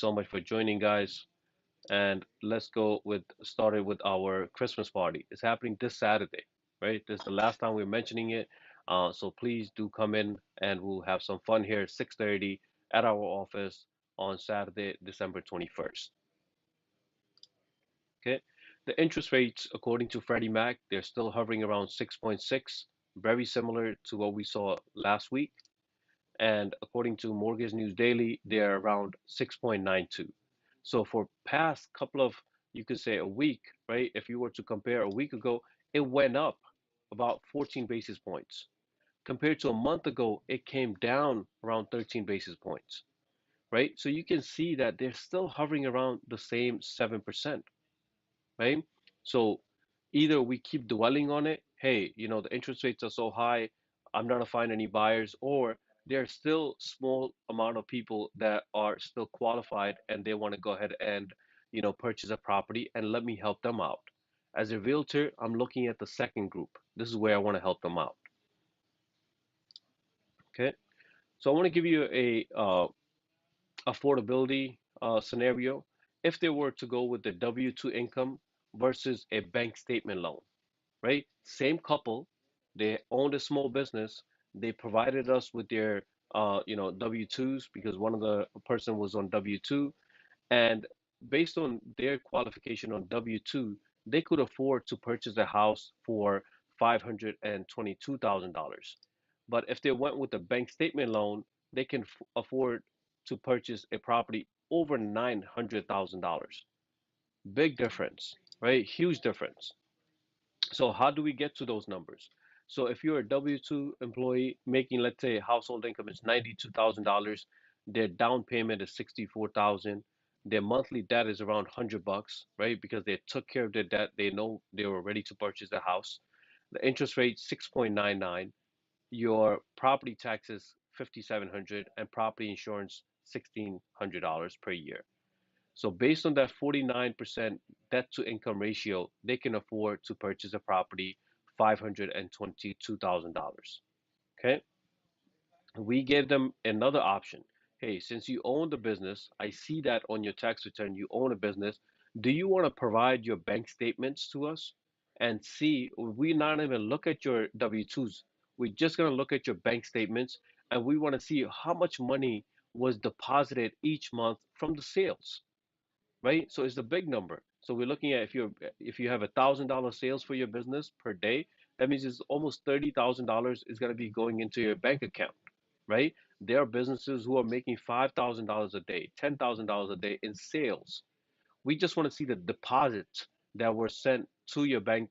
so much for joining, guys. And let's go with started with our Christmas party. It's happening this Saturday, right? This is the last time we're mentioning it. So please do come in and we'll have some fun here at 6:30 at our office on Saturday, December 21st. Okay. The interest rates, according to Freddie Mac, they're still hovering around 6.6, very similar to what we saw last week. And according to Mortgage News Daily, they're around 6.92. So for past couple of, you could say a week, right? If you were to compare a week ago, it went up about 14 basis points. Compared to a month ago, it came down around 13 basis points, right? So you can see that they're still hovering around the same 7%, right? So either we keep dwelling on it, hey, the interest rates are so high, I'm not gonna find any buyers, or there's still small amount of people that are still qualified and they want to go ahead and, purchase a property and let me help them out. As a realtor, I'm looking at the second group. This is where I want to help them out. Okay. So I want to give you a affordability scenario. If they were to go with the W-2 income versus a bank statement loan, right? Same couple, they owned a small business. They provided us with their, W-2s because one of the person was on W-2, and based on their qualification on W-2, they could afford to purchase a house for $522,000. But if they went with a bank statement loan, they can afford to purchase a property over $900,000. Big difference, right? Huge difference. So how do we get to those numbers? So if you're a W-2 employee making, let's say, household income is $92,000, their down payment is 64,000, their monthly debt is around 100 bucks, right? Because they took care of their debt, they know they were ready to purchase the house. The interest rate 6.99, your property taxes 5,700, and property insurance $1,600 per year. So based on that 49% debt to income ratio, they can afford to purchase a property $522,000. Okay. We gave them another option. Hey, since you own the business, I see that on your tax return you own a business. Do you want to provide your bank statements to us and see? We not even look at your W-2s. We're just going to look at your bank statements and we want to see how much money was deposited each month from the sales, right? So it's a big number. So we're looking at if you have $1,000 sales for your business per day, that means it's almost $30,000 is going to be going into your bank account, right? There are businesses who are making $5,000 a day, $10,000 a day in sales. We just want to see the deposits that were sent to your bank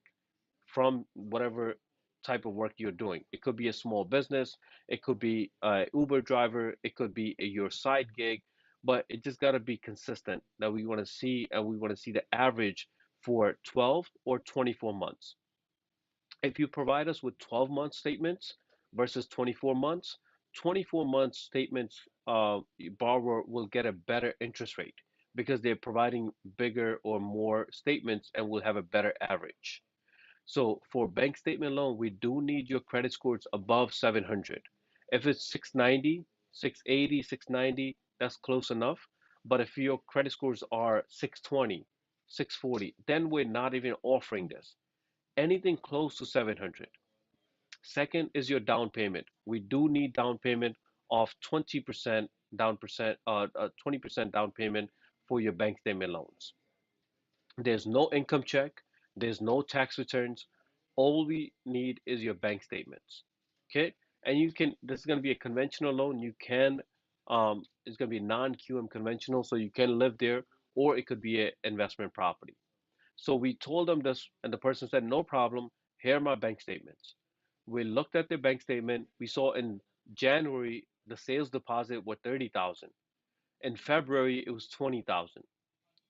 from whatever type of work you're doing. It could be a small business, it could be a Uber driver, it could be your side gig, but it just got to be consistent that we want to see, and we want to see the average for 12 or 24 months. If you provide us with 12-month statements versus 24 months, 24-month statements, borrower will get a better interest rate because they're providing bigger or more statements and will have a better average. So for bank statement loan, we do need your credit scores above 700. If it's 690, 680, 690, that's close enough. But if your credit scores are 620, 640, then we're not even offering this. Anything close to 700. Second is your down payment. We do need down payment of 20% down percent, 20% down payment for your bank statement loans. There's no income check, there's no tax returns. All we need is your bank statements. Okay? And this is going to be a conventional loan. It's going to be non-QM conventional, so you can live there, or it could be an investment property. So we told them this, and the person said, no problem. Here are my bank statements. We looked at their bank statement. We saw in January the sales deposit were 30,000. In February it was 20,000.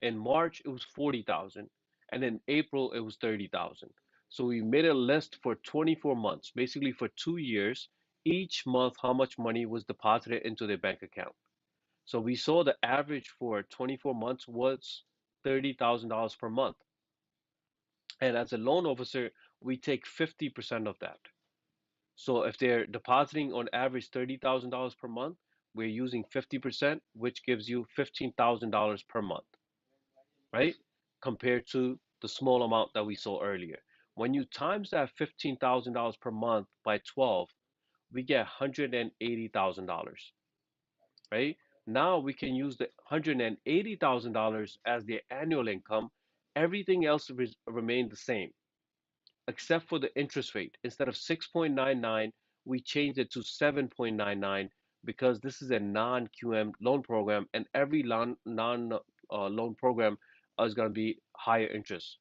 In March, it was 40,000. And in April, it was 30,000. So we made a list for 24 months, basically for 2 years, each month, how much money was deposited into their bank account. So we saw the average for 24 months was $30,000 per month. And as a loan officer, we take 50% of that. So if they're depositing on average $30,000 per month, we're using 50%, which gives you $15,000 per month, right? Compared to the small amount that we saw earlier. When you times that $15,000 per month by 12, we get $180,000, right? Now we can use the $180,000 as the annual income. Everything else remained the same except for the interest rate. Instead of 6.99, we changed it to 7.99 because this is a non-QM loan program, and every non loan program is going to be higher interest.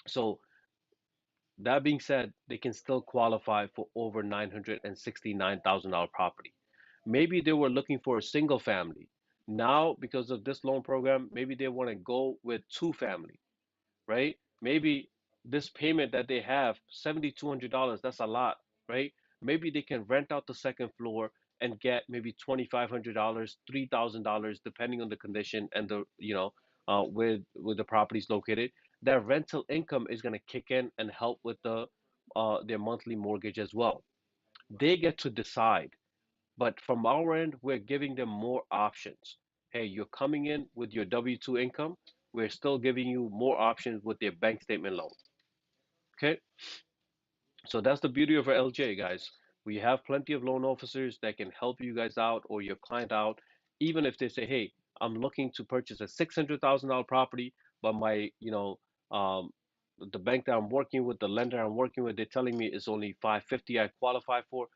So that being said, they can still qualify for over $969,000 property. Maybe they were looking for a single family. Now, because of this loan program, maybe they want to go with two family, right? Maybe this payment that they have, $7,200, that's a lot, right? Maybe they can rent out the second floor and get maybe $2,500, $3,000, depending on the condition and the, where the property is located. That rental income is going to kick in and help with their monthly mortgage as well. They get to decide, but from our end, we're giving them more options. Hey, you're coming in with your W-2 income. We're still giving you more options with your bank statement loan. Okay, so that's the beauty of our LJ, guys. We have plenty of loan officers that can help you guys out or your client out, even if they say, "Hey, I'm looking to purchase a $600,000 property, but um, the bank that I'm working with, the lender I'm working with, they're telling me it's only 550 I qualify for."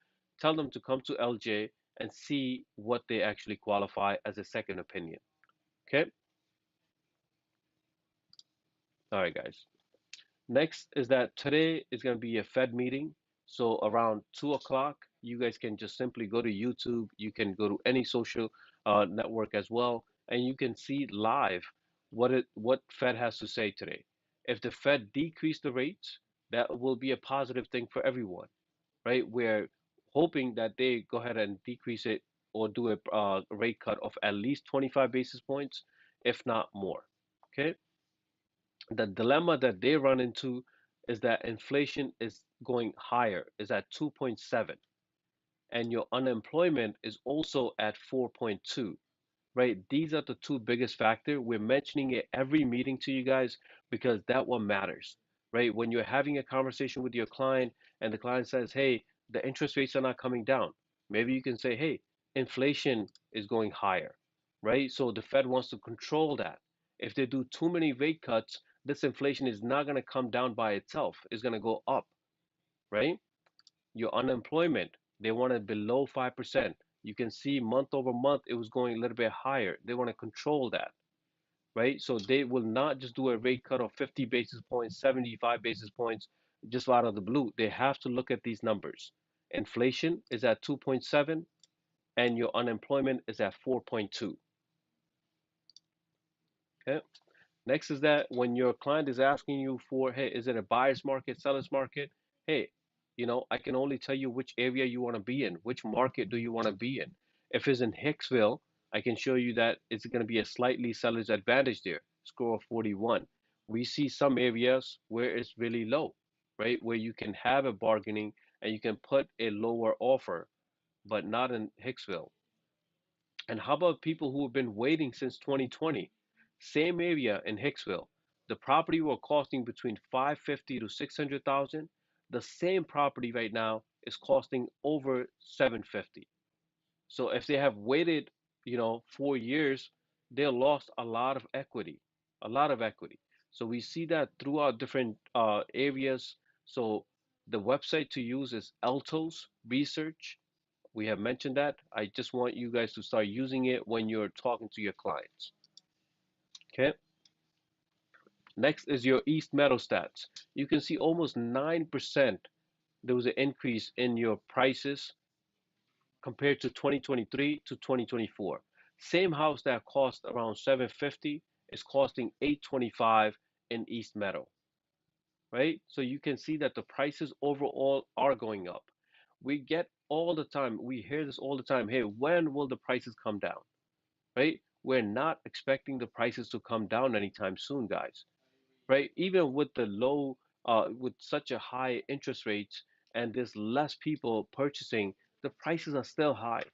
Tell them to come to LJ and see what they actually qualify as a second opinion. Okay, all right, guys. Next is that today is going to be a Fed meeting. So around 2 o'clock, you guys can just simply go to YouTube. You can go to any social network as well, and you can see live what Fed has to say today. If the Fed decrease the rates, that will be a positive thing for everyone, right? We're hoping that they go ahead and decrease it or do a rate cut of at least 25 basis points, if not more. Okay, the dilemma that they run into is that inflation is going higher, is at 2.7, and your unemployment is also at 4.2, right? These are the two biggest factors. We're mentioning it every meeting to you guys because that one matters, right? When you're having a conversation with your client and the client says, hey, the interest rates are not coming down, maybe you can say, hey, inflation is going higher, right? So the Fed wants to control that. If they do too many rate cuts, this inflation is not going to come down by itself. It's going to go up, right? Your unemployment, they want it below 5%. You can see month over month, it was going a little bit higher. They want to control that, right? So they will not just do a rate cut of 50 basis points, 75 basis points, just out of the blue. They have to look at these numbers. Inflation is at 2.7 and your unemployment is at 4.2. Okay. Next is that when your client is asking you for, hey, is it a buyer's market, seller's market? Hey, I can only tell you which area you want to be in. Which market do you want to be in? If it's in Hicksville, I can show you that it's going to be a slightly seller's advantage there, score of 41. We see some areas where it's really low, right? Where you can have a bargaining and you can put a lower offer, but not in Hicksville. And how about people who have been waiting since 2020? Same area in Hicksville. The property were costing between 550 to 600,000. The same property right now is costing over 750. So if they have waited, 4 years, they lost a lot of equity, a lot of equity. So we see that throughout different areas. So the website to use is Altos Research. We have mentioned that. I just want you guys to start using it when you're talking to your clients. Okay. Next is your East Meadow stats. You can see almost 9% there was an increase in your prices compared to 2023 to 2024. Same house that cost around 750 is costing 825 in East Meadow, right? So you can see that the prices overall are going up. We get all the time, we hear this all the time. Hey, when will the prices come down? Right? We're not expecting the prices to come down anytime soon, guys. Right? Even with the with such a high interest rates and there's less people purchasing, the prices are still high.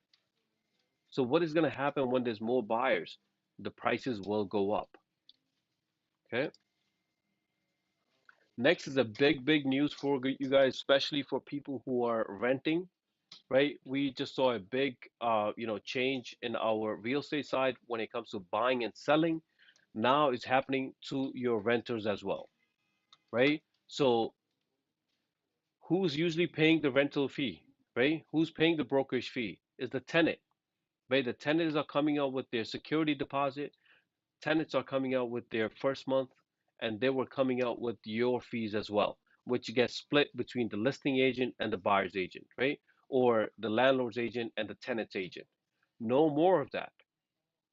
So what is going to happen when there's more buyers? The prices will go up. Okay. Next is a big news for you guys, especially for people who are renting, right? We just saw a big, change in our real estate side when it comes to buying and selling. Now it's happening to your renters as well, right? So who's usually paying the rental fee, right? Who's paying the brokerage fee? Is the tenant, right? The tenants are coming out with their security deposit. Tenants are coming out with their first month, and they were coming out with your fees as well, which gets split between the listing agent and the buyer's agent, right? Or the landlord's agent and the tenant's agent. No more of that,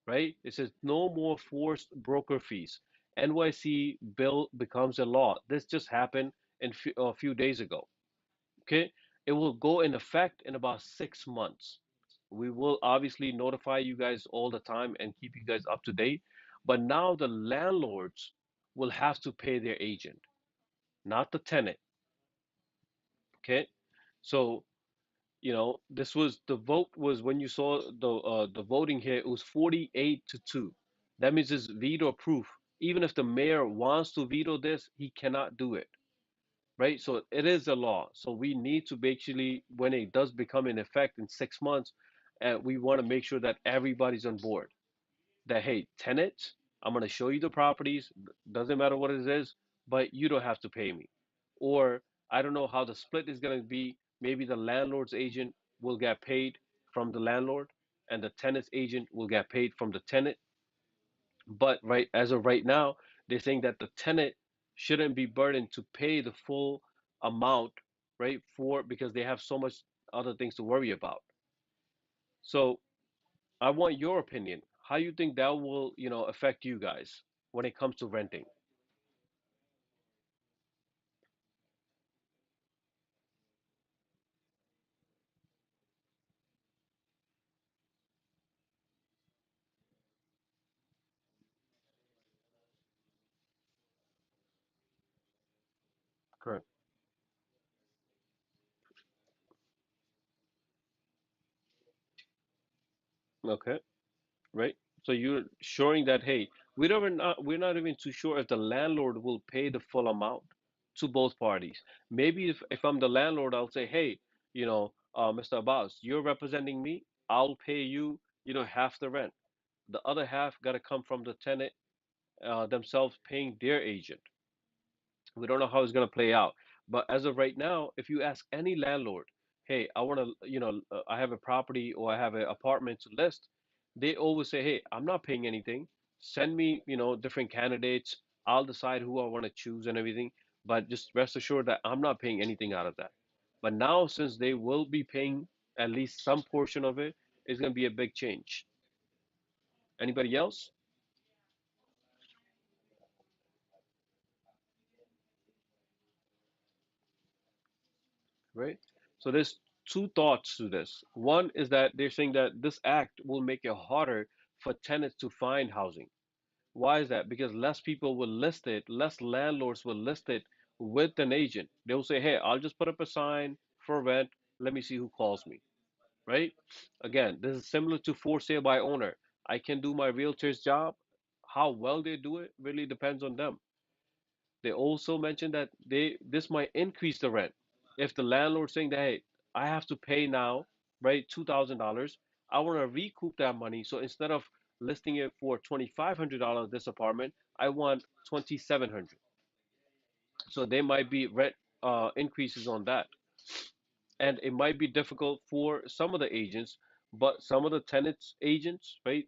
right? It says no more forced broker fees. NYC bill becomes a law. This just happened a few days ago. Okay, it will go in effect in about 6 months. We will obviously notify you guys all the time and keep you guys up to date. But now the landlords will have to pay their agent, not the tenant. Okay, so this was the vote was when you saw the voting here, it was 48-2. That means it's veto proof. Even if the mayor wants to veto this, he cannot do it. Right? So it is a law. So we need to basically, when it does become in effect in 6 months, we want to make sure that everybody's on board. That hey, tenants, I'm going to show you the properties. Doesn't matter what it is, but you don't have to pay me. Or I don't know how the split is going to be. Maybe the landlord's agent will get paid from the landlord, and the tenant's agent will get paid from the tenant. But right as of right now, they're saying that the tenant shouldn't be burdened to pay the full amount, right? For because they have so much other things to worry about. So I want your opinion. How you think that will, affect you guys when it comes to renting? Correct. Okay. Right. So you're showing that hey, we're not even too sure if the landlord will pay the full amount to both parties. Maybe if I'm the landlord, I'll say, hey, Mr. Abbas, you're representing me. I'll pay you, half the rent. The other half got to come from the tenant themselves paying their agent. We don't know how it's going to play out. But as of right now, if you ask any landlord, hey, I want to, I have a property or I have an apartment to list, they always say, hey, I'm not paying anything. Send me, different candidates. I'll decide who I want to choose and everything. But just rest assured that I'm not paying anything out of that. But now, since they will be paying at least some portion of it, it's going to be a big change. Anybody else? Right? So there's two thoughts to this. One is that they're saying that this act will make it harder for tenants to find housing. Why is that? Because less people will list it, less landlords will list it with an agent. They'll say, hey, I'll just put up a sign for rent. Let me see who calls me. Right? Again, this is similar to for sale by owner. I can do my realtor's job. How well they do it really depends on them. They also mentioned that this might increase the rent. If the landlord's saying that, hey, I have to pay now, right, $2,000, I want to recoup that money. So instead of listing it for $2,500 this apartment, I want 2,700. So there might be rent increases on that, and it might be difficult for some of the agents, but some of the tenants agents, right,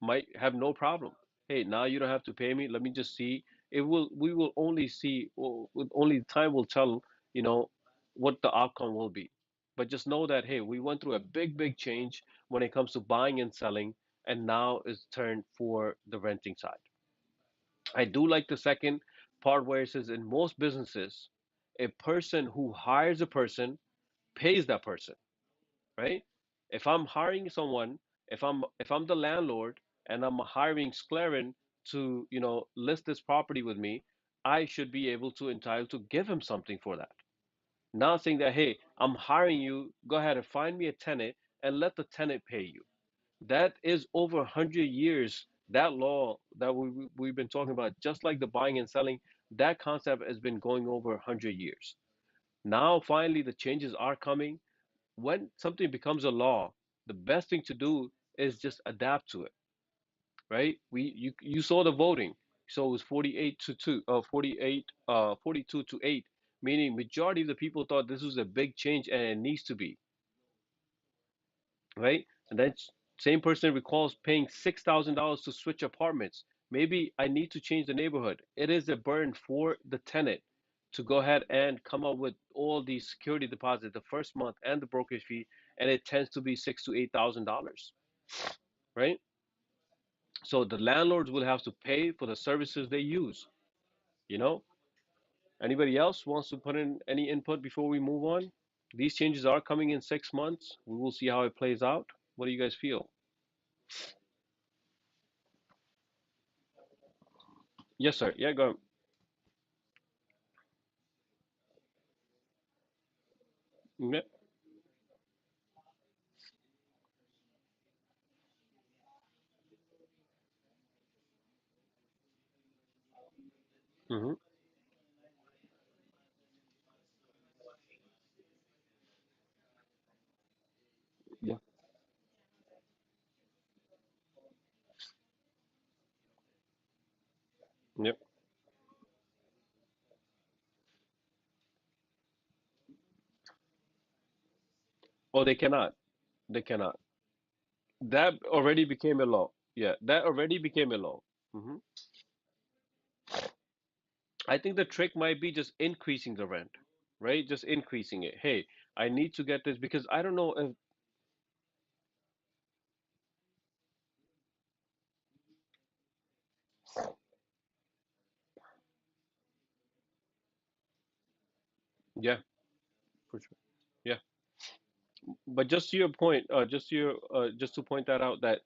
might have no problem. Hey, now you don't have to pay me. Let me just see. We will only see, or only time will tell, you know, what the outcome will be. But just know that, hey, we went through a big change when it comes to buying and selling, and now it's turned for the renting side. I do like the second part where it says in most businesses, a person who hires a person pays that person, right? If I'm hiring someone, if I'm the landlord and I'm hiring Sclaren to, list this property with me, I should be able to entitled to give him something for that. Not saying that, hey, I'm hiring you, go ahead and find me a tenant and let the tenant pay you. That is over 100 years. That law that we've been talking about, just like the buying and selling, that concept has been going over 100 years. Now, finally, the changes are coming. When something becomes a law, the best thing to do is just adapt to it, right? You saw the voting, so it was 48 to 2, 48, 42 to 8, meaning majority of the people thought this was a big change and it needs to be, right? And then same person recalls paying $6,000 to switch apartments. Maybe I need to change the neighborhood. It is a burden for the tenant to go ahead and come up with all these security deposits the first month and the brokerage fee, and it tends to be $6,000 to $8,000, right? So the landlords will have to pay for the services they use. You know, anybody else wants to put in any input before we move on? These changes are coming in 6 months. We will see how it plays out. What do you guys feel? Yes, sir. Yeah, go. Yeah. Mm-hmm. Yeah. Yep. Oh, they cannot. They cannot. That already became a law. Yeah, that already became a law. Hmm. I think the trick might be just increasing the rent, right? Just increasing it. Hey, I need to get this because I don't know if, yeah, for sure. Yeah. But just to your point, just to point that out, that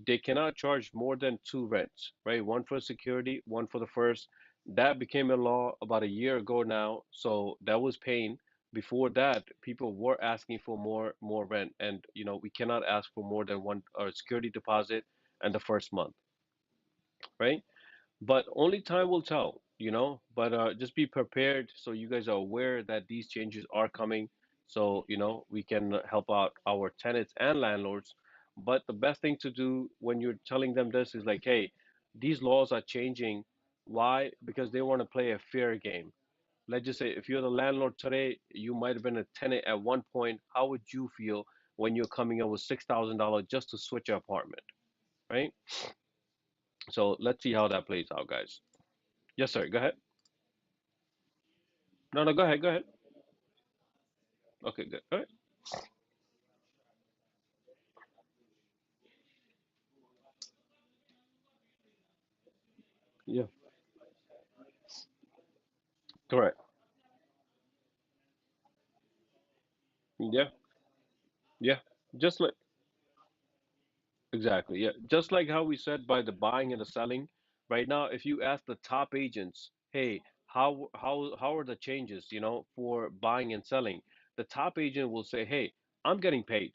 they cannot charge more than two rents, right? One for security, one for the first. That became a law about a year ago now, so that was paying. Before that, people were asking for more rent, and we cannot ask for more than one security deposit and the first month, right? But only time will tell. But just be prepared so you guys are aware that these changes are coming, so we can help out our tenants and landlords. But the best thing to do when you're telling them this is like, hey, these laws are changing. Why? Because they want to play a fair game. Let's just say if you're the landlord today, you might have been a tenant at one point. How would you feel when you're coming up with $6,000 just to switch your apartment, right? So let's see how that plays out, guys. Yes, sir. Go ahead. No, no, go ahead, go ahead. Okay, good. All right. Yeah, correct. Yeah, yeah. Just like exactly, yeah. Just like how we said by the buying and the selling, right now, if you ask the top agents, hey, how are the changes, for buying and selling? The top agent will say, hey, I'm getting paid.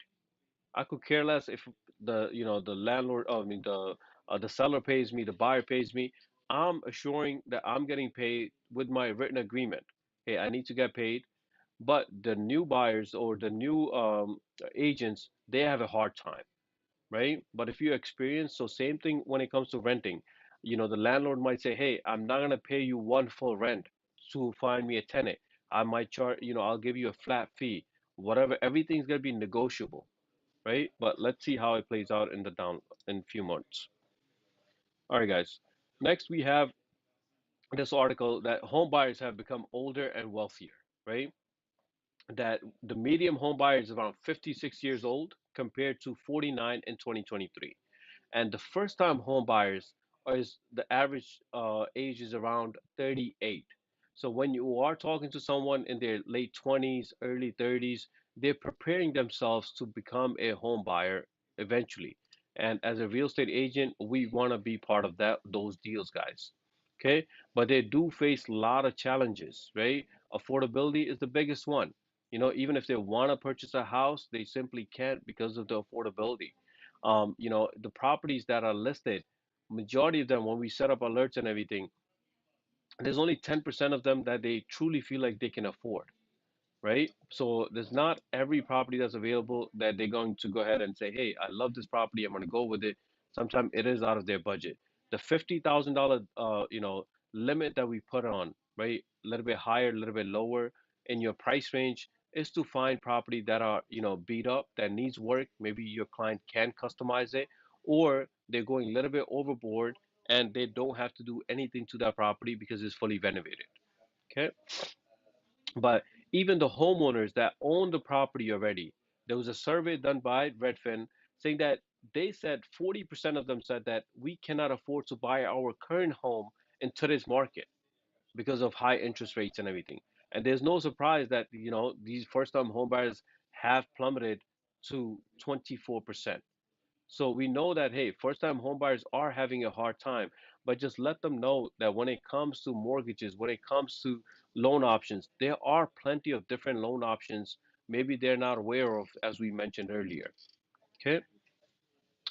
I could care less if the landlord, I mean the seller pays me, the buyer pays me. I'm assuring that I'm getting paid with my written agreement. Hey, I need to get paid. But the new buyers or the new agents, they have a hard time, right? But if you experience, so same thing when it comes to renting. The landlord might say, hey, I'm not gonna pay you one full rent to find me a tenant. I might charge, I'll give you a flat fee, whatever. Everything's gonna be negotiable, right? But let's see how it plays out in a few months. All right, guys. Next, we have this article that home buyers have become older and wealthier, right? That the median home buyer is around 56 years old compared to 49 in 2023. And the first time home buyers is the average age is around 38. So when you are talking to someone in their late 20s, early 30s, they're preparing themselves to become a home buyer eventually. And as a real estate agent, we want to be part of those deals, guys. Okay? But they do face a lot of challenges, right? Affordability is the biggest one. Even if they want to purchase a house, they simply can't because of the affordability. The properties that are listed, majority of them, when we set up alerts and everything, there's only 10% of them that they truly feel like they can afford, right? So there's not every property that's available that they're going to go ahead and say, hey, I love this property, I'm going to go with it. Sometimes it is out of their budget. The $50,000 limit that we put on, right? A little bit higher, a little bit lower in your price range is to find property that are, beat up, that needs work. Maybe your client can customize it, or they're going a little bit overboard and they don't have to do anything to that property because it's fully renovated. Okay. But even the homeowners that own the property already, there was a survey done by Redfin saying that they said 40% of them said that we cannot afford to buy our current home in today's market because of high interest rates and everything. And there's no surprise that, these first-time home buyers have plummeted to 24%. So we know that, hey, first-time homebuyers are having a hard time, but just let them know that when it comes to mortgages, when it comes to loan options, there are plenty of different loan options. Maybe they're not aware of, as we mentioned earlier. Okay.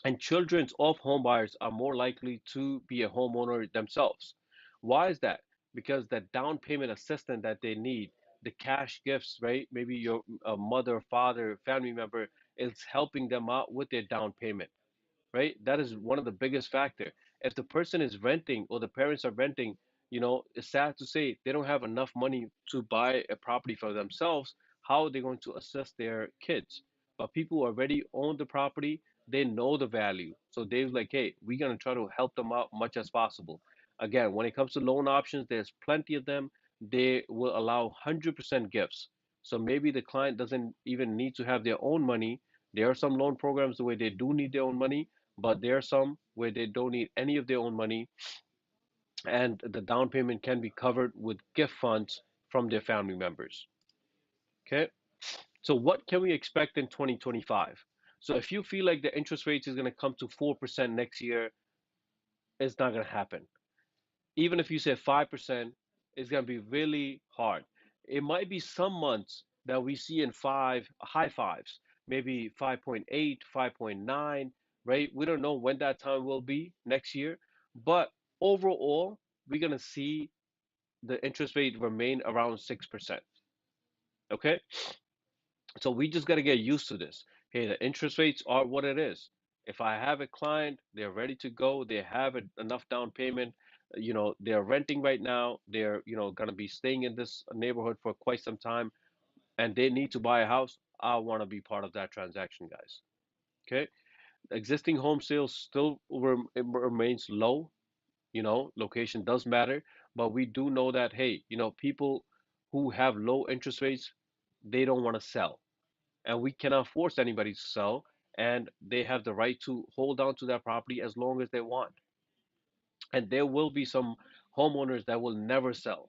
And children of homebuyers are more likely to be a homeowner themselves. Why is that? Because that down payment assistance that they need, the cash gifts, right? Maybe your mother, father, family member is helping them out with their down payment, right? That is one of the biggest factor. If the person is renting or the parents are renting, it's sad to say they don't have enough money to buy a property for themselves. How are they going to assist their kids? But people who already own the property, they know the value. So they're like, hey, we're gonna try to help them out much as possible. Again, when it comes to loan options, there's plenty of them. They will allow 100% gifts. So maybe the client doesn't even need to have their own money. There are some loan programs where they do need their own money, but there are some where they don't need any of their own money, and the down payment can be covered with gift funds from their family members. Okay, so what can we expect in 2025? So if you feel like the interest rates is going to come to 4% next year, it's not going to happen. Even if you say 5%, it's going to be really hard. It might be some months that we see in high fives, maybe 5.8, 5.9, right? We don't know when that time will be next year, but overall, we're going to see the interest rate remain around 6%. Okay. So we just got to get used to this. Hey, the interest rates are what it is. If I have a client, they're ready to go, they have enough down payment, they're renting right now, they're, going to be staying in this neighborhood for quite some time, and they need to buy a house, I want to be part of that transaction, guys. Okay? Existing home sales still remains low. Location does matter, but we do know that, hey, people who have low interest rates, they don't want to sell, and we cannot force anybody to sell, and they have the right to hold on to that property as long as they want. And there will be some homeowners that will never sell,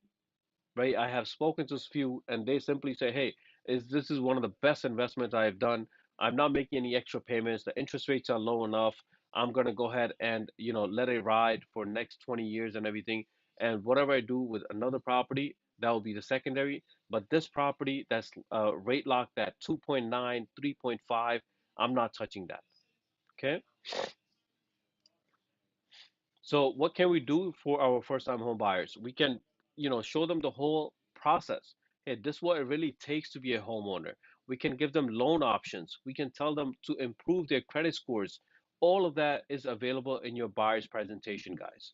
right? I have spoken to a few, and they simply say, hey, this is one of the best investments I have done. I'm not making any extra payments, the interest rates are low enough, I'm going to go ahead and let it ride for next 20 years and everything, and whatever I do with another property, that will be the secondary. But this property that's rate locked at 2.9, 3.5, I'm not touching that. Okay. So what can we do for our first-time home buyers? We can, show them the whole process. Hey, this is what it really takes to be a homeowner. We can give them loan options. We can tell them to improve their credit scores. All of that is available in your buyer's presentation, guys,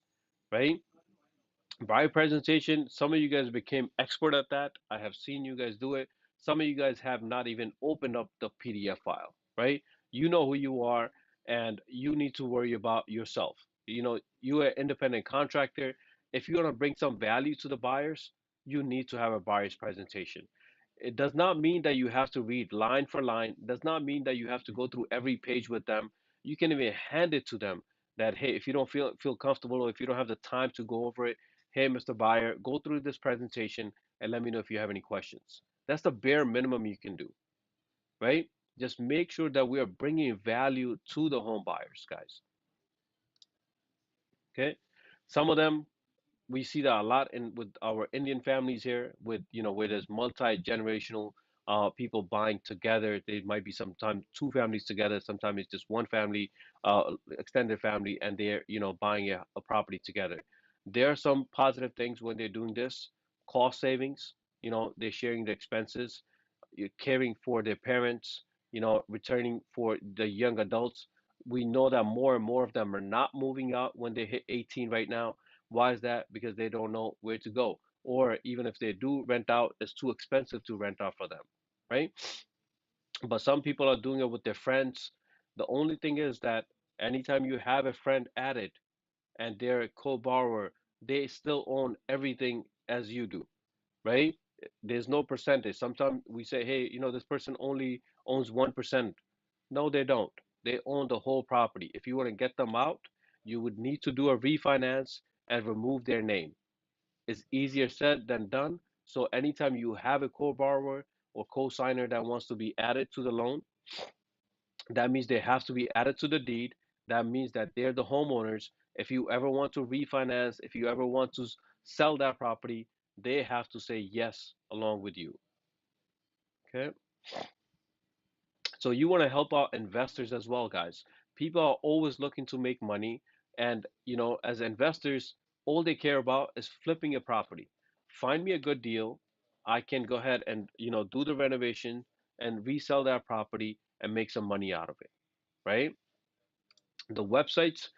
right? Buyer presentation, some of you guys became expert at that. I have seen you guys do it. Some of you guys have not even opened up the PDF file, right? You know who you are, and you need to worry about yourself. You're an independent contractor. If you want to bring some value to the buyers, you need to have a buyer's presentation. It does not mean that you have to read line for line. It does not mean that you have to go through every page with them. You can even hand it to them that, hey, if you don't feel comfortable, or if you don't have the time to go over it, hey, Mr. Buyer, go through this presentation and let me know if you have any questions. That's the bare minimum you can do, right? Just make sure that we are bringing value to the home buyers, guys. Okay. Some of them, we see that a lot in with our Indian families here, with where there's multi-generational people buying together. They might be sometimes two families together, sometimes it's just one family, extended family, and they're buying a property together. There are some positive things when they're doing this. Cost savings, they're sharing the expenses, you're caring for their parents, returning for the young adults. We know that more and more of them are not moving out when they hit 18 right now. Why is that? Because they don't know where to go. Or even if they do rent out, it's too expensive to rent out for them, right? But some people are doing it with their friends. The only thing is that anytime you have a friend added and they're a co-borrower, they still own everything as you do, right? There's no percentage. Sometimes we say, hey, this person only owns 1%. No, they don't. They own the whole property. If you want to get them out, you would need to do a refinance and remove their name. It's easier said than done. So anytime you have a co-borrower or co-signer that wants to be added to the loan, that means they have to be added to the deed. That means that they're the homeowners. If you ever want to refinance, if you ever want to sell that property, they have to say yes along with you. Okay. So you want to help out investors as well, guys. People are always looking to make money, and as investors, all they care about is flipping a property. Find me a good deal. I can go ahead and do the renovation and resell that property and make some money out of it, right? The websites,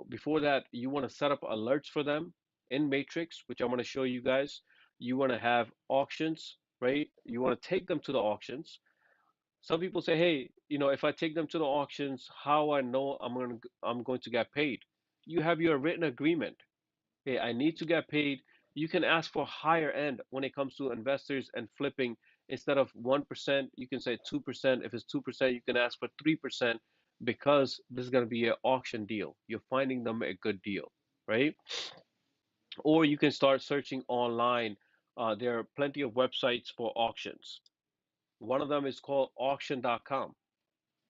before that, you want to set up alerts for them in Matrix, which I'm going to show you guys. You want to have auctions, right? You want to take them to the auctions. Some people say, hey, if I take them to the auctions, how I know I'm going to get paid? You have your written agreement. Hey, I need to get paid. You can ask for higher end when it comes to investors and flipping. Instead of 1%, you can say 2%. If it's 2%, you can ask for 3% because this is going to be an auction deal. You're finding them a good deal, right? Or you can start searching online. There are plenty of websites for auctions. One of them is called auction.com,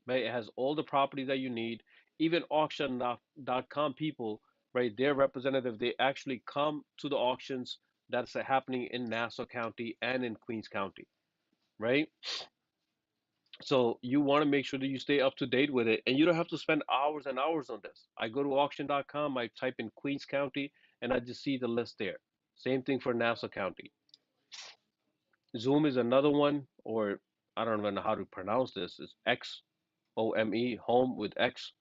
right? It has all the property that you need. Even auction.com people, right? Their representative, they actually come to the auctions that's happening in Nassau County and in Queens County, right? So you want to make sure that you stay up to date with it, and you don't have to spend hours and hours on this. I go to auction.com, I type in Queens County, and I just see the list there. Same thing for Nassau County. Zoom is another one, or I don't even know how to pronounce this. It's XOME, home with X.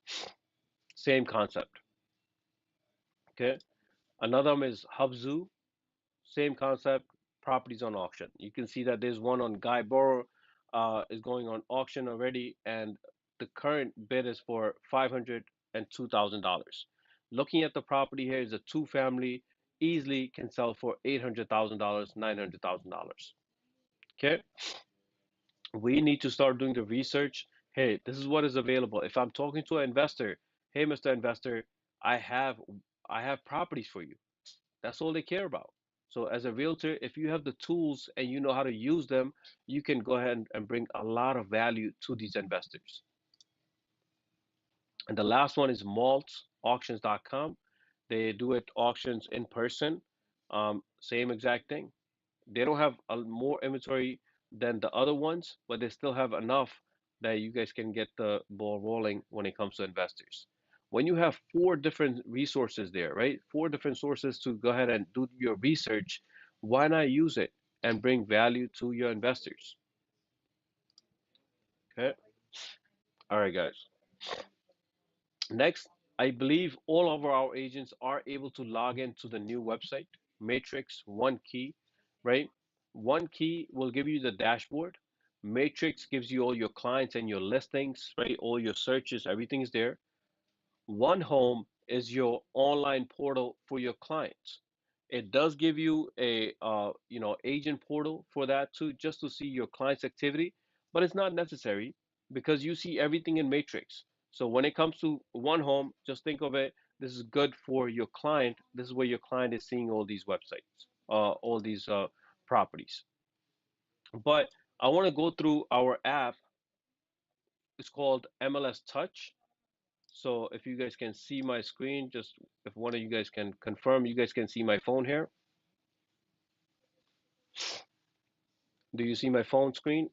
Same concept. Okay. Another one is Hubzu. Same concept. Properties on auction. You can see that there's one on Guyborough is going on auction already, and the current bid is for $502,000. Looking at the property here is a two-family, easily can sell for $800,000, $900,000. Okay. We need to start doing the research. Hey, this is what is available. If I'm talking to an investor, hey, Mr. Investor, I have I have properties for you. That's all they care about. So as a realtor, if you have the tools and you know how to use them, you can go ahead and bring a lot of value to these investors. And the last one is maltauctions.com. They do it auctions in person. Same exact thing. They don't have more inventory than the other ones, but they still have enough that you guys can get the ball rolling when it comes to investors. When you have four different resources there, right? Four different sources to go ahead and do your research, why not use it and bring value to your investors? Okay. All right, guys. Next, I believe all of our agents are able to log into the new website, Matrix One Key, right? One Key will give you the dashboard. Matrix gives you all your clients and your listings, right? All your searches, everything is there. One Home is your online portal for your clients. It does give you a agent portal for that too, just to see your clients' activity, but it's not necessary because you see everything in Matrix. So when it comes to One Home, just think of it. This is good for your client. This is where your client is seeing all these websites, all these properties. But I want to go through our app. It's called MLS Touch. So if you guys can see my screen, just if one of you guys can confirm, you guys can see my phone here. Do you see my phone screen?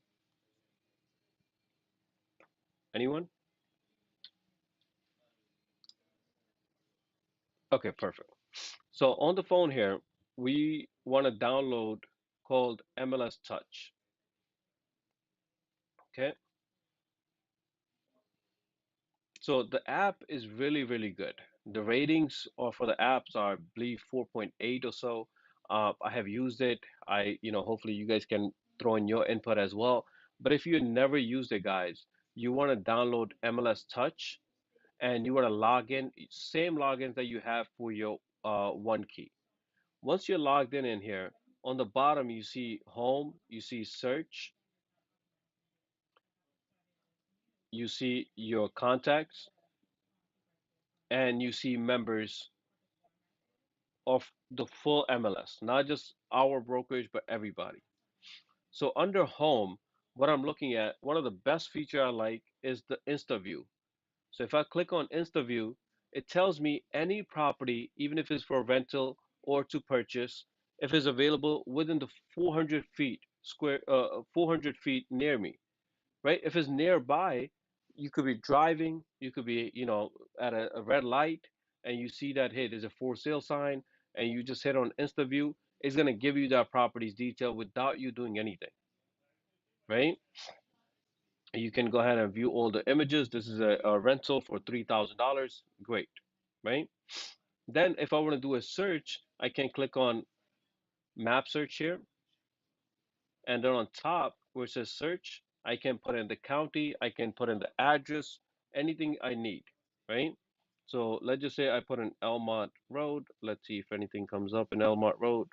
Anyone? Okay, perfect. So on the phone here, we want to download called MLS Touch. Okay. So the app is really, really good. The ratings are for the apps are, I believe, 4.8 or so. I have used it. Hopefully you guys can throw in your input as well. But if you never used it, guys, you want to download MLS Touch and you want to log in, same logins that you have for your one key. Once you're logged in here, on the bottom you see home, you see search, you see your contacts, and you see members of the full MLS, not just our brokerage, but everybody. So under home, what I'm looking at, one of the best feature I like is the Insta View. So if I click on Insta View, it tells me any property, even if it's for rental or to purchase, if it's available within the 400 feet near me, right? If it's nearby, you could be driving, you could be, at a red light, and you see that, hey, there's a for sale sign, and you just hit on InstaView, it's gonna give you that property's detail without you doing anything, right? You can go ahead and view all the images. This is a rental for $3,000. Great, right? Then if I want to do a search, I can click on map search here, and then on top where it says search, I can put in the county, I can put in the address, anything I need, right? So let's just say I put in Elmont Road. Let's see if anything comes up in Elmont Road.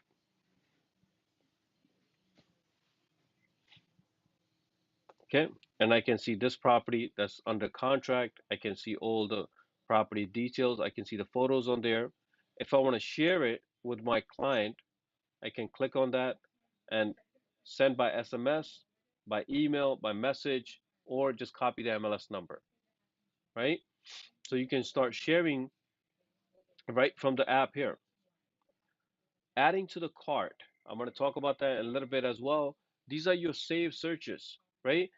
Okay. And I can see this property that's under contract. I can see all the property details. I can see the photos on there. If I want to share it with my client, I can click on that and send by SMS, by email, by message, or just copy the MLS number, right? So you can start sharing right from the app here. Adding to the cart. I'm going to talk about that in a little bit as well. These are your saved searches, right?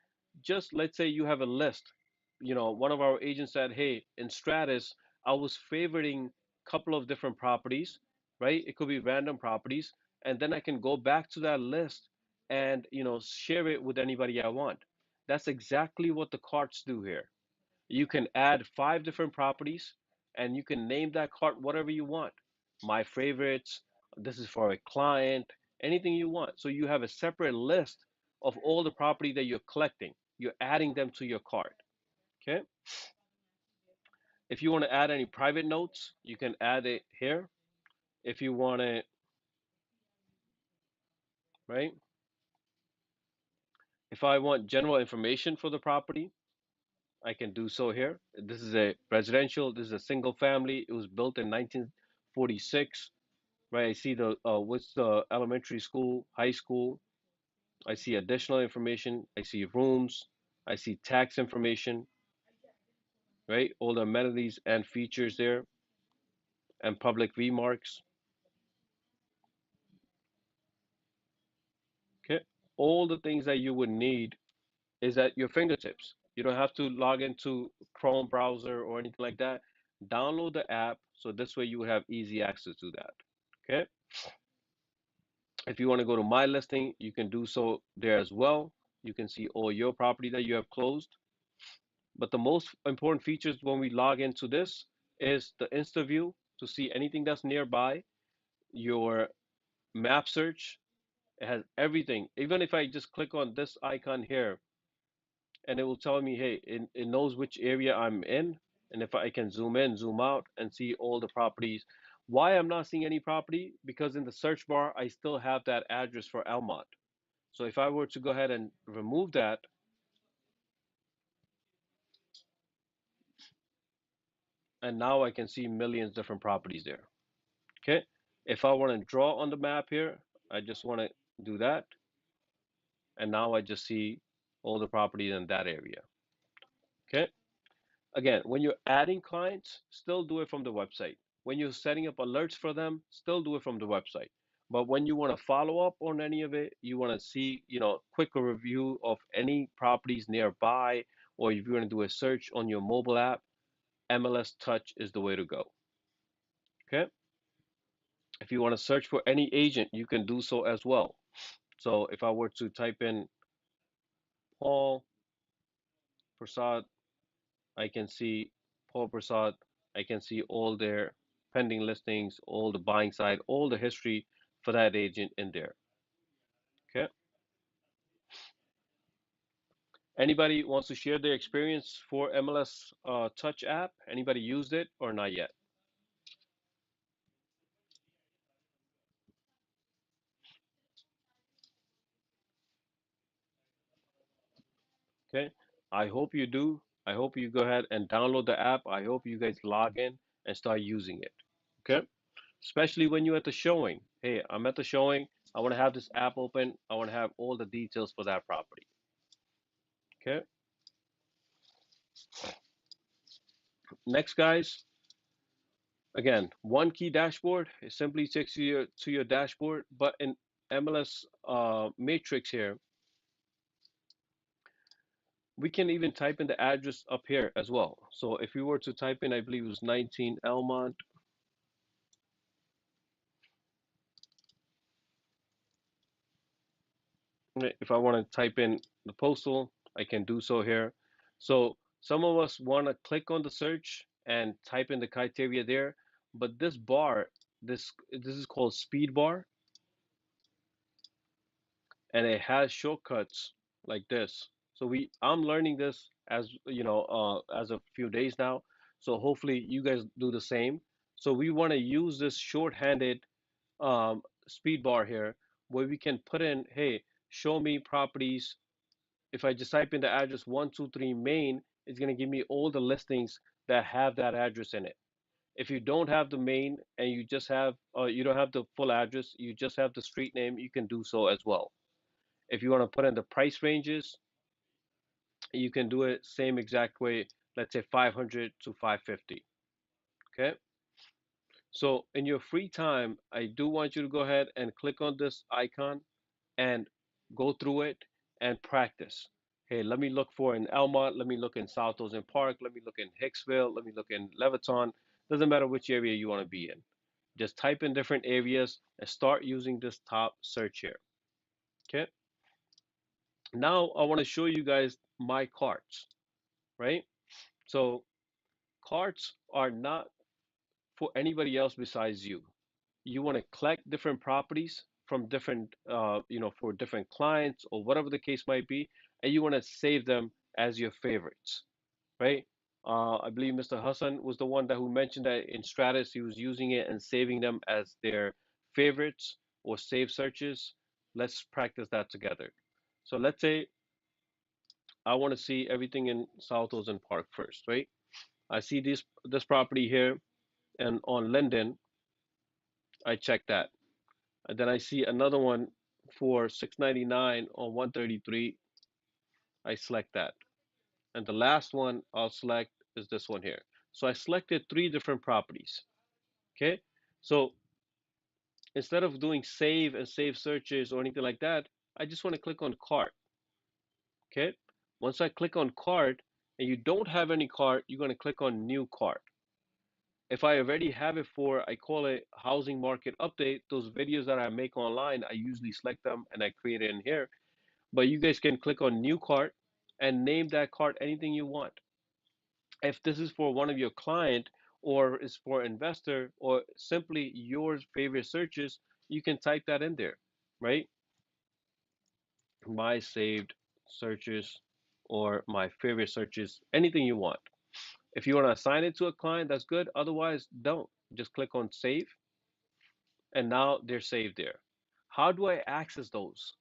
Just let's say you have a list. One of our agents said, hey, in Stratus, I was favoriting a couple of different properties, right? It could be random properties. And then I can go back to that list and, share it with anybody I want. That's exactly what the carts do here. You can add 5 different properties and you can name that cart whatever you want. My favorites, this is for a client, anything you want. So you have a separate list of all the property that you're collecting. You're adding them to your cart. Okay. If you want to add any private notes, you can add it here. If you want it, right? If I want general information for the property, I can do so here. This is a residential, this is a single family. It was built in 1946. Right? I see the what's the elementary school, high school. I see additional information. I see rooms. I see tax information, right? All the amenities and features there and public remarks. Okay. All the things that you would need is at your fingertips. You don't have to log into Chrome browser or anything like that. Download the app so this way you would have easy access to that. Okay. If you want to go to my listing, you can do so there as well. You can see all your property that you have closed. But the most important features when we log into this is the Insta view to see anything that's nearby, your map search. It has everything. Even if I just click on this icon here, and it will tell me, hey, it knows which area I'm in. And if I can zoom in, zoom out, and see all the properties. Why I'm not seeing any property? Because in the search bar, I still have that address for Elmont. So if I were to go ahead and remove that, and now I can see millions different properties there. Okay. If I want to draw on the map here, I just want to do that. And now I just see all the properties in that area. Okay. Again, when you're adding clients, still do it from the website. When you're setting up alerts for them, still do it from the website. But when you want to follow up on any of it, you want to see, quicker review of any properties nearby, or if you want to do a search on your mobile app, MLS Touch is the way to go. Okay. If you want to search for any agent, you can do so as well. So if I were to type in Paul Prasad, I can see Paul Prasad. I can see all their pending listings, all the buying side, all the history for that agent in there. Okay. Anybody wants to share their experience for MLS Touch app? Anybody used it or not yet? Okay. I hope you do. I hope you go ahead and download the app. I hope you guys log in and start using it. Okay. Especially when you're at the showing. Hey, I'm at the showing. I want to have this app open. I want to have all the details for that property. Okay. Next, guys, again, one key dashboard. It simply takes you to your dashboard, but in MLS matrix here, we can even type in the address up here as well. So if we were to type in, I believe it was 19 Elmont. If I want to type in the postal, I can do so here. So some of us want to click on the search and type in the criteria there, but this bar, this is called speed bar, and it has shortcuts like this. So I'm learning this as as a few days now. So hopefully you guys do the same. So we want to use this shorthanded speed bar here, where we can put in, hey, show me properties. If I just type in the address 123 Main, it's going to give me all the listings that have that address in it. If you don't have the main and you don't have the full address, you just have the street name, you can do so as well. If you want to put in the price ranges, you can do it same exact way. Let's say 500 to 550. Okay. So in your free time, I do want you to go ahead and click on this icon and go through it and practice. Hey, let me look for in Elmont, let me look in South Ocean Park, let me look in Hicksville, let me look in Leviton. Doesn't matter which area you want to be in. Just type in different areas and start using this top search here. Okay. Now I want to show you guys my carts, right? So carts are not for anybody else besides you. You want to collect different properties from different, for different clients or whatever the case might be, and you want to save them as your favorites, right? I believe Mr. Hassan was the one that who mentioned that in Stratus he was using it and saving them as their favorites or save searches. Let's practice that together. So let's say I want to see everything in South Ocean Park first, right? I see this property here, and on Linden, I check that. And then I see another one for 699 on 133. I select that. And the last one I'll select is this one here. So I selected three different properties. Okay. So instead of doing save and save searches or anything like that, I just want to click on cart. Okay. Once I click on cart and you don't have any cart, you're going to click on new cart. If I already have it for, I call it housing market update, those videos that I make online, I usually select them and I create it in here. But you guys can click on new cart and name that cart anything you want. If this is for one of your client or is for investor or simply your favorite searches, you can type that in there, right? My saved searches or my favorite searches, anything you want. If you want to assign it to a client, that's good. Otherwise, don't. Just click on save and now they're saved there. How do I access those?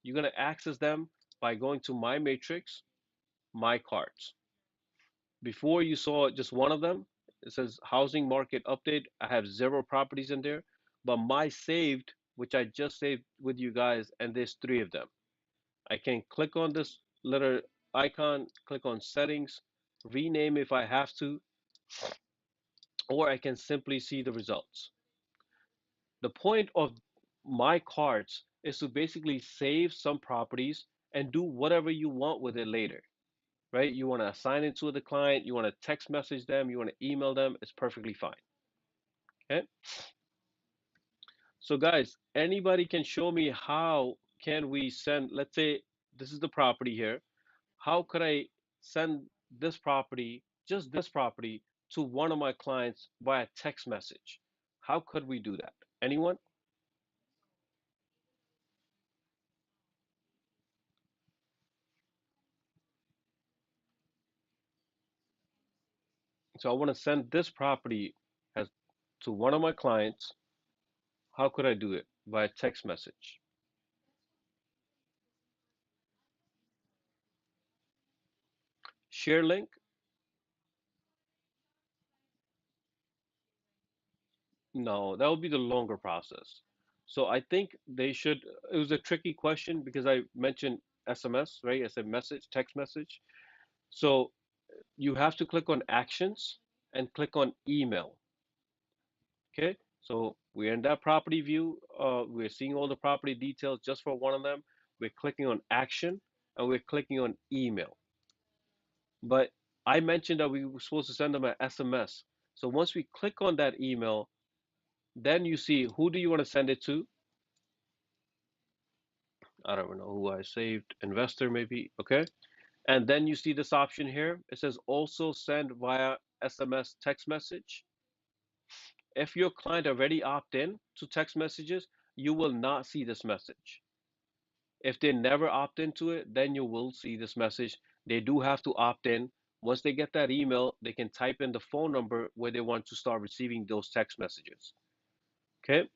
You're going to access them by going to my matrix, my cards. Before you saw just one of them, it says housing market update. I have zero properties in there, but my saved, which I just saved with you guys, and there's three of them. I can click on this little icon, click on settings, rename if I have to, or I can simply see the results. The point of my cards is to basically save some properties and do whatever you want with it later, right? You want to assign it to the client, you want to text message them, you want to email them, it's perfectly fine. Okay. So guys, anybody can show me how can we send, let's say this is the property here. How could I send this property, just this property, to one of my clients via text message? How could we do that? Anyone? So I want to send this property as to one of my clients. How could I do it? Via text message. Share link? No, that would be the longer process. So I think they should, it was a tricky question because I mentioned SMS, right? As a message, text message. So you have to click on actions and click on email. Okay, so we're in that property view. We're seeing all the property details just for one of them. We're clicking on action and we're clicking on email. But I mentioned that we were supposed to send them an SMS. So once we click on that email, then you see who do you want to send it to? I don't know who I saved, investor maybe. Okay. And then you see this option here. It says also send via SMS text message. If your client already opt in to text messages, you will not see this message. If they never opt into it, then you will see this message. They do have to opt in. Once they get that email, they can type in the phone number where they want to start receiving those text messages. Okay?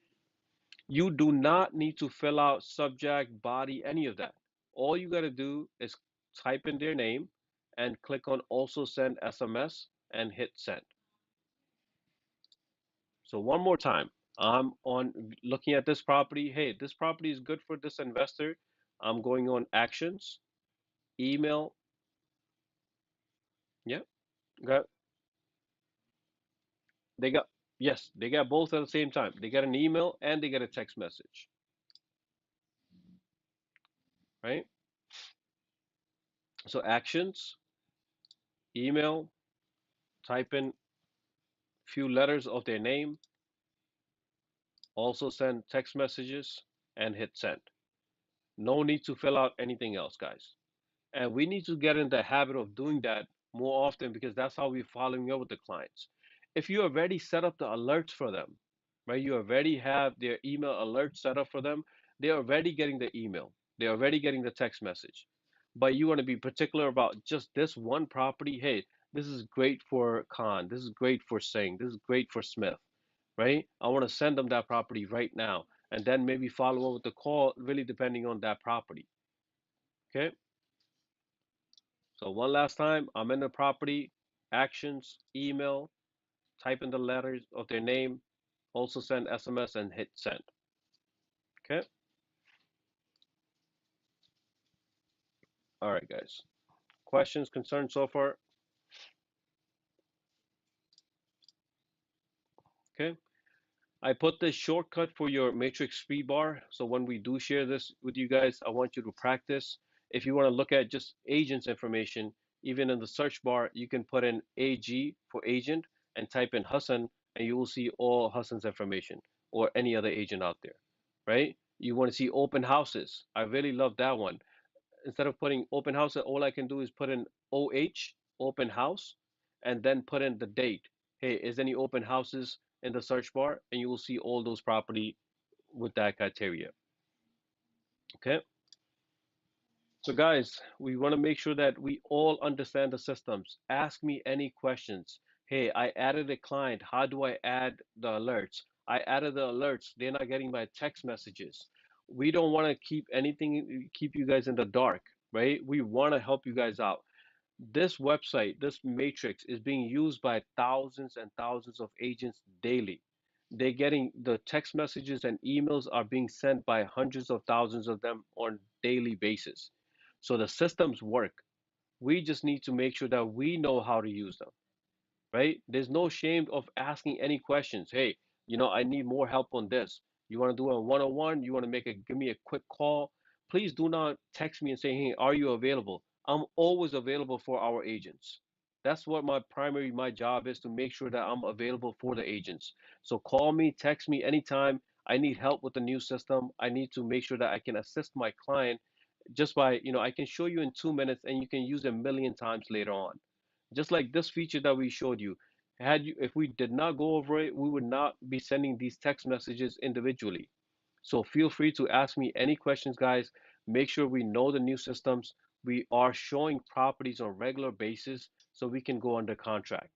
You do not need to fill out subject, body, any of that. All you got to do is type in their name and click on also send SMS and hit send. So one more time, I'm on looking at this property. Hey, this property is good for this investor. I'm going on actions, email. Yeah, got they got yes, they got both at the same time. They got an email and they got a text message, right? So actions, email, type in few letters of their name, also send text messages and hit send. No need to fill out anything else, guys. And we need to get in the habit of doing that more often because that's how we're following up with the clients. If you already set up the alerts for them, right? You already have their email alert set up for them, they're already getting the email, they're already getting the text message. But you want to be particular about just this one property. Hey, this is great for Khan, this is great for Singh, this is great for Smith, right? I want to send them that property right now. And then maybe follow up with the call, really depending on that property. Okay. So one last time, I'm in the property, actions, email, type in the letters of their name, also send SMS and hit send. Okay. All right, guys. Questions, concerns so far? Okay. I put this shortcut for your matrix speed bar. So when we do share this with you guys, I want you to practice. If you want to look at just agents information, even in the search bar, you can put in AG for agent and type in Hassan, and you will see all Hassan's information or any other agent out there, right? You want to see open houses. I really love that one. Instead of putting open house, all I can do is put in OH, open house, and then put in the date. Hey, is any open houses in the search bar? And you will see all those property with that criteria. Okay. So guys, we want to make sure that we all understand the systems. Ask me any questions. Hey, I added a client. How do I add the alerts? I added the alerts. They're not getting my text messages. We don't want to keep anything, keep you guys in the dark, right? We want to help you guys out. This website, this matrix is being used by thousands and thousands of agents daily. They're getting the text messages and emails are being sent by hundreds of thousands of them on daily basis. So the systems work. We just need to make sure that we know how to use them, right? There's no shame of asking any questions. Hey, I need more help on this. You want to do a one-on-one, you want to give me a quick call, please do not text me and say, hey, are you available? I'm always available for our agents. That's what my job is, to make sure that I'm available for the agents. So call me, text me anytime. I need help with the new system. I need to make sure that I can assist my client just by, I can show you in 2 minutes and you can use it a million times later on. Just like this feature that we showed you. If we did not go over it, we would not be sending these text messages individually. So feel free to ask me any questions, guys. Make sure we know the new systems. We are showing properties on regular basis so we can go under contract.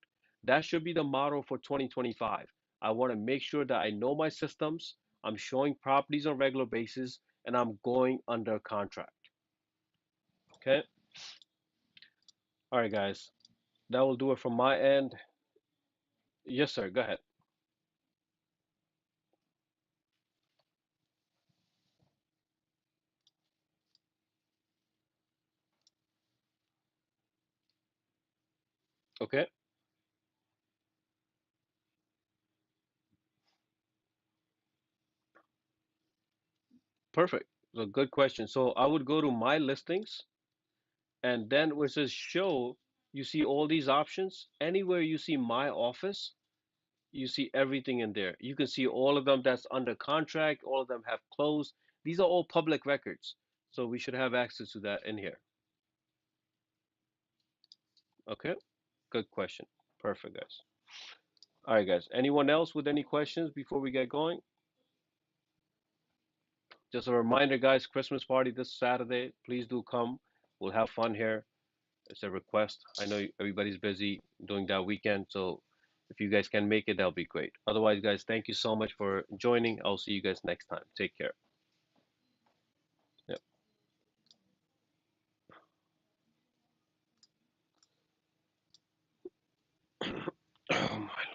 That should be the motto for 2025. I want to make sure that I know my systems, I'm showing properties on regular basis, and I'm going under contract. Okay? All right, guys. That will do it from my end. Yes, sir. Go ahead. Okay? Perfect. So good question. So I would go to my listings, and then where it says show, you see all these options. Anywhere you see my office, you see everything in there. You can see all of them that's under contract, all of them have closed. These are all public records. So we should have access to that in here. Okay? Good question. Perfect, guys. All right, guys. Anyone else with any questions before we get going? Just a reminder, guys, Christmas party this Saturday. Please do come. We'll have fun here. It's a request. I know everybody's busy doing that weekend, so if you guys can make it, that'll be great. Otherwise, guys, thank you so much for joining. I'll see you guys next time. Take care. Yep. Oh my